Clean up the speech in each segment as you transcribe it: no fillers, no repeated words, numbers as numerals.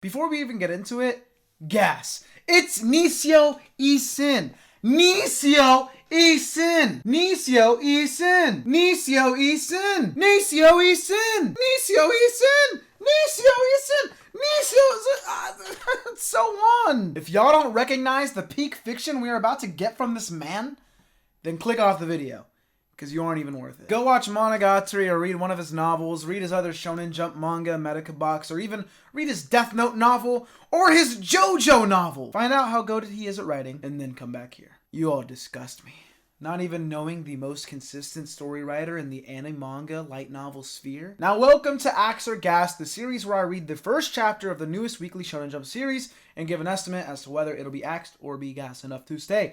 Before we even get into it, gas. It's Nisio Isin. Nisio Isin. Nisio Isin. Nisio Isin. Nisio Isin. Nisio Isin. Nisio Isin. Nisio, so on. If y'all don't recognize the peak fiction we are about to get from this man, then click off the video, because you aren't even worth it. Go watch Monogatari or read one of his novels, read his other Shonen Jump manga, Medica box, or even read his Death Note novel, or his JoJo novel. Find out how goated he is at writing, and then come back here. You all disgust me. Not even knowing the most consistent story writer in the anime, manga, light novel sphere. Now welcome to Axe or Gas, the series where I read the first chapter of the newest weekly Shonen Jump series and give an estimate as to whether it'll be axed or be gas enough to stay.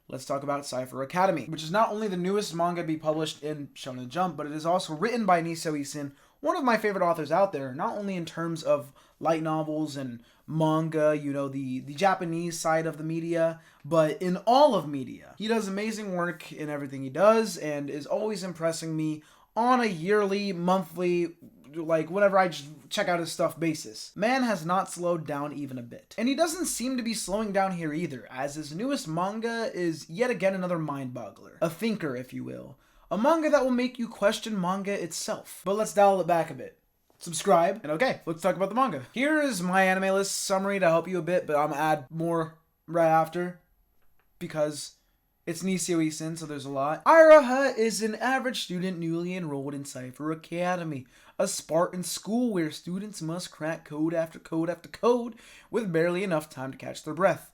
Let's talk about Cypher Academy, which is not only the newest manga to be published in Shonen Jump, but it is also written by Nisio Isin, one of my favorite authors out there, not only in terms of light novels and manga, you know, the Japanese side of the media, but in all of media. He does amazing work in everything he does and is always impressing me on a yearly, monthly, like whenever I just check out his stuff basis. Man has not slowed down even a bit. And he doesn't seem to be slowing down here either, as his newest manga is yet again another mind-boggler. A thinker, if you will. A manga that will make you question manga itself. But let's dial it back a bit. Subscribe, and okay, let's talk about the manga. Here is my anime list summary to help you a bit, but I'm gonna add more right after, because it's Nisio Isin, so there's a lot. Iroha is an average student newly enrolled in Cypher Academy, a Spartan school where students must crack code after code after code with barely enough time to catch their breath.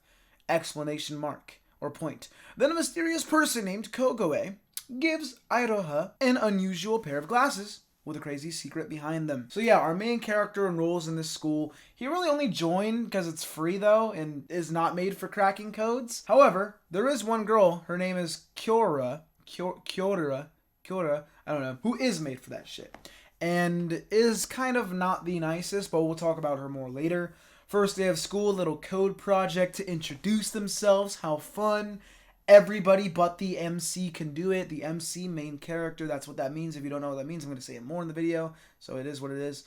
Exclamation mark, or point. Then a mysterious person named Kogoe gives Iroha an unusual pair of glasses with a crazy secret behind them. So yeah, our main character enrolls in this school. He really only joined because it's free though, and is not made for cracking codes. However, there is one girl, her name is Kyora, I don't know, who is made for that shit. And is kind of not the nicest, but we'll talk about her more later. First day of school, little code project to introduce themselves, how fun. Everybody but the MC can do it. The MC, main character, that's what that means. If you don't know what that means, I'm going to say it more in the video. So it is what it is.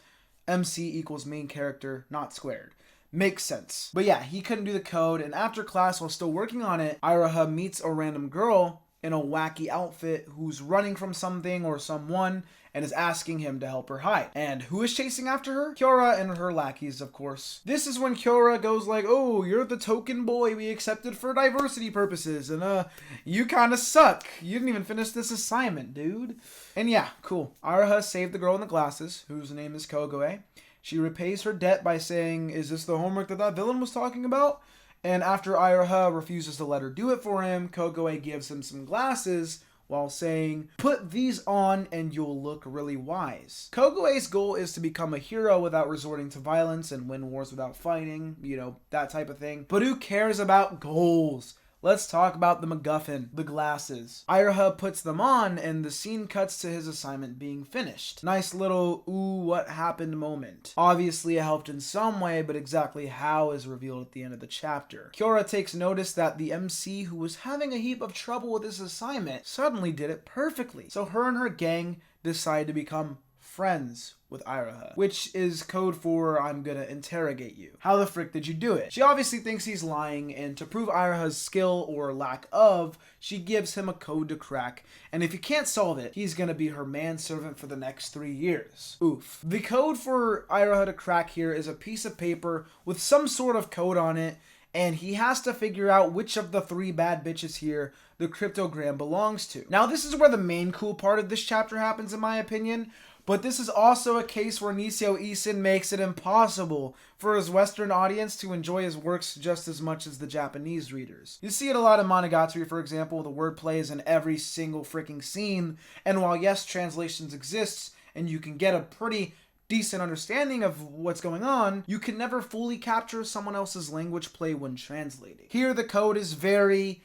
MC equals main character, not squared. Makes sense. But yeah, he couldn't do the code. And after class, while still working on it, Iroha meets a random girl in a wacky outfit who's running from something or someone and is asking him to help her hide. And who is chasing after her? Kyora and her lackeys, of course. This is when Kyora goes like, oh, you're the token boy we accepted for diversity purposes, and you kinda suck. You didn't even finish this assignment, dude. And yeah, cool. Iroha saved the girl in the glasses, whose name is Kogoe. She repays her debt by saying, is this the homework that villain was talking about? And after Iroha refuses to let her do it for him, Kogoe gives him some glasses while saying, put these on and you'll look really wise. Kogoe's goal is to become a hero without resorting to violence and win wars without fighting, you know, that type of thing. But who cares about goals? Let's talk about the MacGuffin, the glasses. Iroha puts them on and the scene cuts to his assignment being finished. Nice little, ooh, what happened moment. Obviously it helped in some way, but exactly how is revealed at the end of the chapter. Kyora takes notice that the MC, who was having a heap of trouble with his assignment, suddenly did it perfectly. So her and her gang decide to become friends with Iroha, which is code for I'm gonna interrogate you. How the frick did you do it? She obviously thinks he's lying, and to prove Iroha's skill or lack of, she gives him a code to crack, and if he can't solve it, he's gonna be her manservant for the next 3 years. Oof. The code for Iroha to crack here is a piece of paper with some sort of code on it, and he has to figure out which of the 3 bad bitches here the cryptogram belongs to. Now this is where the main cool part of this chapter happens in my opinion, but this is also a case where Nisio Isin makes it impossible for his Western audience to enjoy his works just as much as the Japanese readers. You see it a lot in Monogatari, for example. The wordplay is in every single freaking scene, and while yes, translations exist, and you can get a pretty decent understanding of what's going on, you can never fully capture someone else's language play when translating. Here the code is very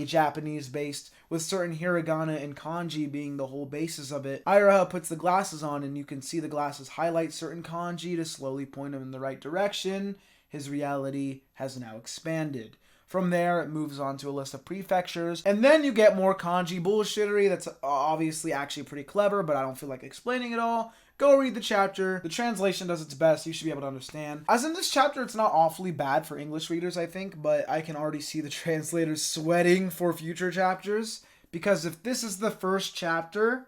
Japanese based, with certain hiragana and kanji being the whole basis of it. Iroha puts the glasses on and you can see the glasses highlight certain kanji to slowly point him in the right direction. His reality has now expanded. From there, it moves on to a list of prefectures, and then you get more kanji bullshittery that's obviously actually pretty clever, but I don't feel like explaining it all. go read the chapter. The translation does its best. You should be able to understand. As in this chapter, it's not awfully bad for English readers, I think, but I can already see the translators sweating for future chapters, because if this is the first chapter,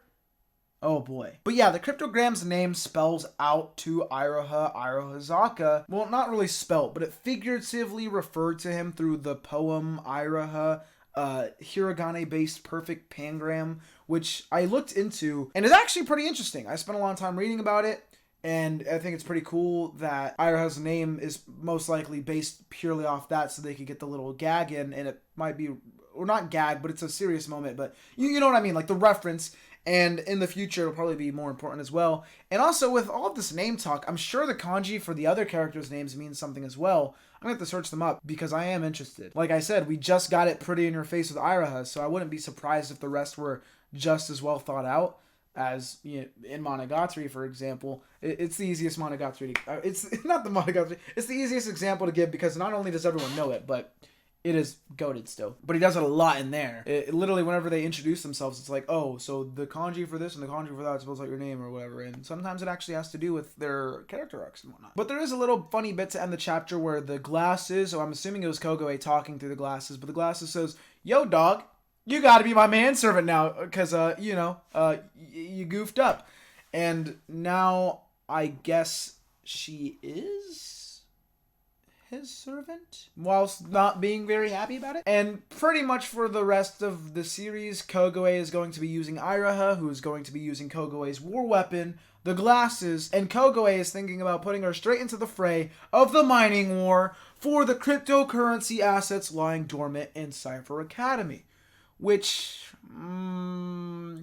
oh boy. But yeah, the cryptogram's name spells out to Iroha Irohazaka. Well, not really spelt, but it figuratively referred to him through the poem Iroha, hiragane-based perfect pangram, which I looked into, and is actually pretty interesting. I spent a long time reading about it, and I think it's pretty cool that Iroha's name is most likely based purely off that, so they could get the little gag in, and it might be, or not gag, but it's a serious moment, but you know what I mean, like the reference. And in the future, it'll probably be more important as well. And also, with all of this name talk, I'm sure the kanji for the other characters' names means something as well. I'm going to have to search them up because I am interested. Like I said, we just got it pretty in your face with Iroha, so I wouldn't be surprised if the rest were just as well thought out as, you know, in Monogatari, for example. It's the easiest Monogatari to... it's not the Monogatari. It's the easiest example to give because not only does everyone know it, but... it is goated still. But he does it a lot in there. It literally, whenever they introduce themselves, it's like, oh, so the kanji for this and the kanji for that spells out your name or whatever. And sometimes it actually has to do with their character arcs and whatnot. But there is a little funny bit to end the chapter where the glasses, so I'm assuming it was Kogoe talking through the glasses, but the glasses says, yo, dog, you gotta be my manservant now, because, you goofed up. And now, I guess she is his servant, whilst not being very happy about it. And pretty much for the rest of the series, Kogoe is going to be using Iroha, who is going to be using Kogoe's war weapon, the glasses, and Kogoe is thinking about putting her straight into the fray of the mining war for the cryptocurrency assets lying dormant in Cypher Academy. Which,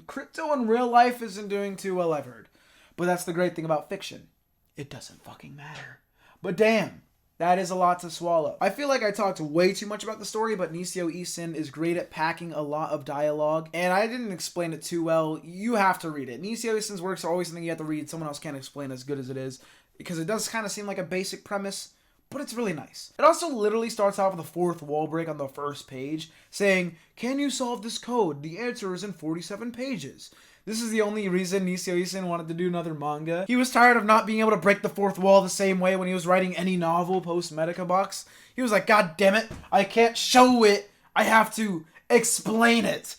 crypto in real life isn't doing too well, I've heard. But that's the great thing about fiction. It doesn't fucking matter. But damn, that is a lot to swallow. I feel like I talked way too much about the story, but Nisio Isin is great at packing a lot of dialogue, and I didn't explain it too well. You have to read it. Nisio Isin's works are always something you have to read. Someone else can't explain as good as it is, because it does kind of seem like a basic premise, but it's really nice. It also literally starts off with a fourth wall break on the first page, saying, can you solve this code? The answer is in 47 pages. This is the only reason Nisio Isin wanted to do another manga. He was tired of not being able to break the fourth wall the same way when he was writing any novel post-Medica Box. He was like, God damn it, I can't show it. I have to explain it.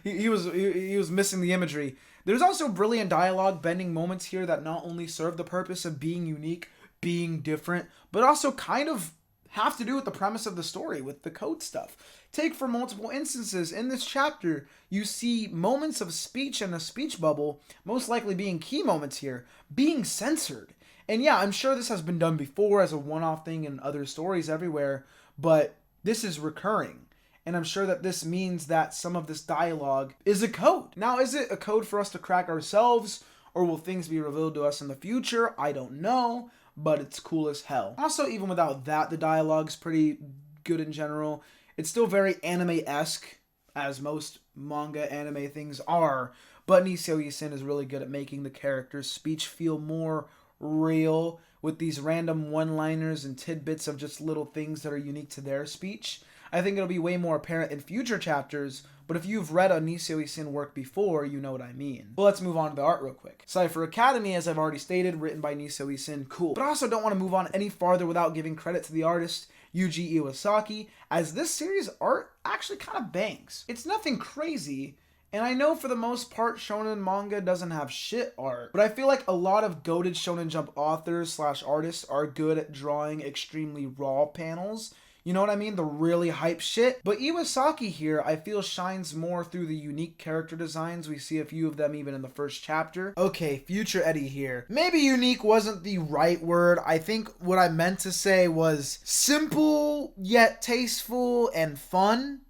he was missing the imagery. There's also brilliant dialogue bending moments here that not only serve the purpose of being unique, being different, but also kind of have to do with the premise of the story, with the code stuff. Take for multiple instances in this chapter, you see moments of speech in a speech bubble, most likely being key moments here, being censored. And yeah, I'm sure this has been done before as a one-off thing in other stories everywhere, but this is recurring. And I'm sure that this means that some of this dialogue is a code. Now, is it a code for us to crack ourselves, or will things be revealed to us in the future? I don't know, but it's cool as hell. Also, even without that, the dialogue's pretty good in general. It's still very anime-esque, as most manga anime things are, but Nisio Isin is really good at making the character's speech feel more real, with these random one-liners and tidbits of just little things that are unique to their speech. I think it'll be way more apparent in future chapters, but if you've read a Nisio Isin work before, you know what I mean. But let's move on to the art real quick. Cypher Academy, as I've already stated, written by Nisio Isin, cool. But I also don't want to move on any farther without giving credit to the artist, Yuji Iwasaki, as this series' art actually kind of bangs. It's nothing crazy, and I know for the most part shonen manga doesn't have shit art, but I feel like a lot of goated Shonen Jump authors / artists are good at drawing extremely raw panels. You know what I mean? The really hype shit. But Iwasaki here, I feel, shines more through the unique character designs. We see a few of them even in the first chapter. Okay, future Eddie here. Maybe unique wasn't the right word. I think what I meant to say was simple, yet tasteful and fun.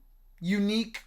Unique,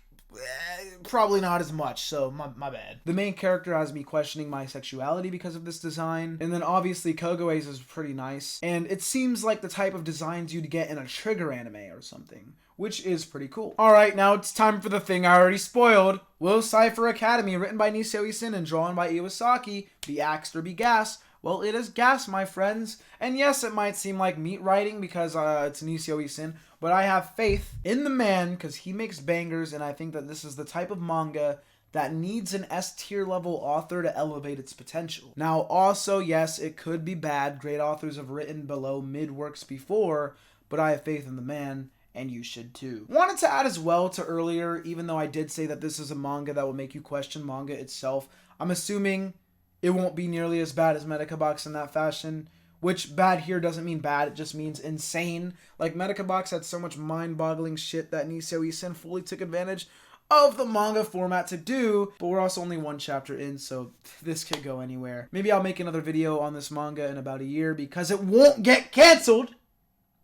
probably not as much, so my bad. The main character has me questioning my sexuality because of this design, and then obviously Kogoe's is pretty nice, and it seems like the type of designs you'd get in a Trigger anime or something, which is pretty cool. Alright, now it's time for the thing I already spoiled. Will Cypher Academy, written by Nisio Isin and drawn by Iwasaki, be axed or be gas? Well, it is gas, my friends. And yes, it might seem like meat writing because it's Nisio Isin, but I have faith in the man because he makes bangers, and I think that this is the type of manga that needs an S-tier level author to elevate its potential. Now, also, yes, it could be bad. Great authors have written below mid works before, but I have faith in the man, and you should too. Wanted to add as well to earlier, even though I did say that this is a manga that will make you question manga itself, I'm assuming it won't be nearly as bad as Medica Box in that fashion, which bad here doesn't mean bad, it just means insane. Like, Medica Box had so much mind-boggling shit that Niseo Isin fully took advantage of the manga format to do, but we're also only one chapter in, so this could go anywhere. Maybe I'll make another video on this manga in about a year because it won't get canceled.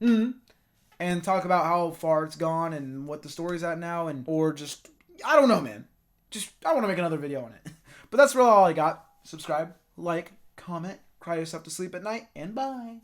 And talk about how far it's gone and what the story's at now, and or just, I don't know, man. I want to make another video on it. But that's really all I got. Subscribe, like, comment, cry yourself to sleep at night, and bye.